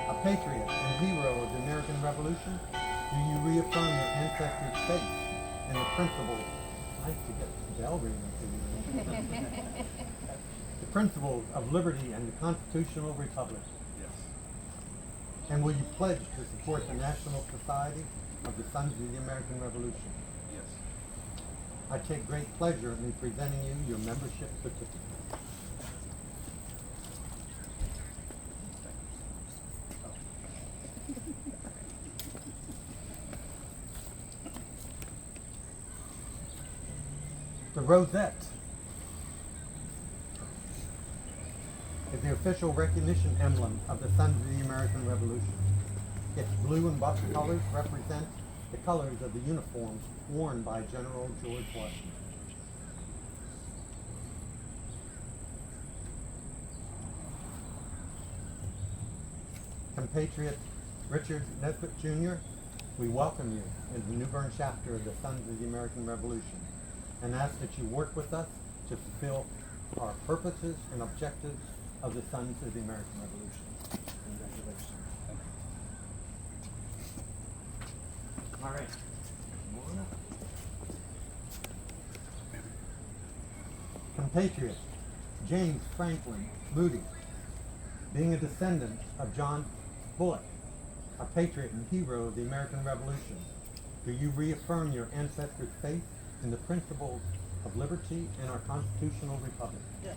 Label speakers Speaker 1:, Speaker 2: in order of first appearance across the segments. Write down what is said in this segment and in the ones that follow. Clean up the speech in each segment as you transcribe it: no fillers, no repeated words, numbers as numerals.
Speaker 1: a patriot and hero of the American Revolution, do you reaffirm your ancestors' faith in the principles, nice to get the bell ringing to you, the principles of liberty and the constitutional republic?
Speaker 2: Yes.
Speaker 1: And will you pledge to support the National Society of the Sons of the American Revolution?
Speaker 2: Yes.
Speaker 1: I take great pleasure in presenting you your membership certificate. The rosette is the official recognition emblem of the Sons of the American Revolution. Its blue and buff colors represent the colors of the uniforms worn by General George Washington. Compatriot Richard Nesbitt Jr., we welcome you in the New Bern Chapter of the Sons of the American Revolution and ask that you work with us to fulfill our purposes and objectives of the Sons of the American Revolution. Congratulations. All right. Come on up. Compatriot James Franklin Moody, being a descendant of John Bullock, a patriot and hero of the American Revolution, do you reaffirm your ancestors' faith in the principles of liberty and our constitutional republic?
Speaker 3: Yes.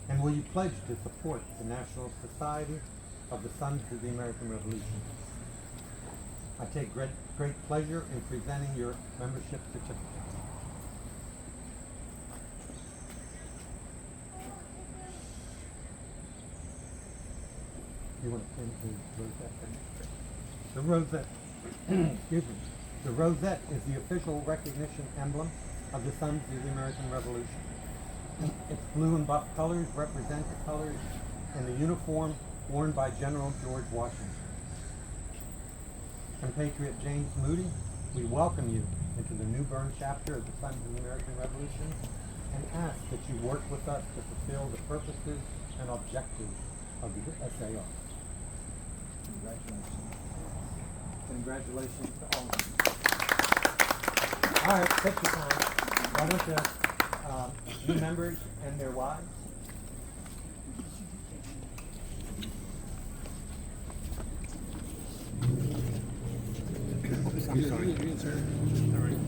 Speaker 1: And will you pledge to support the National Society of the Sons of the American Revolution? I take great pleasure in presenting your membership certificate. You want to pin the rosette thing? The rosette, excuse me. The rosette is the official recognition emblem of the Sons of the American Revolution. Its blue and buff colors represent the colors in the uniform worn by General George Washington. Compatriot James Moody, we welcome you into the New Bern Chapter of the Sons of the American Revolution and ask that you work with us to fulfill the purposes and objectives of the SAR. Congratulations. Congratulations to all of you. All right, take your time. Why don't the new members and their wives?
Speaker 2: I'm sorry. All right.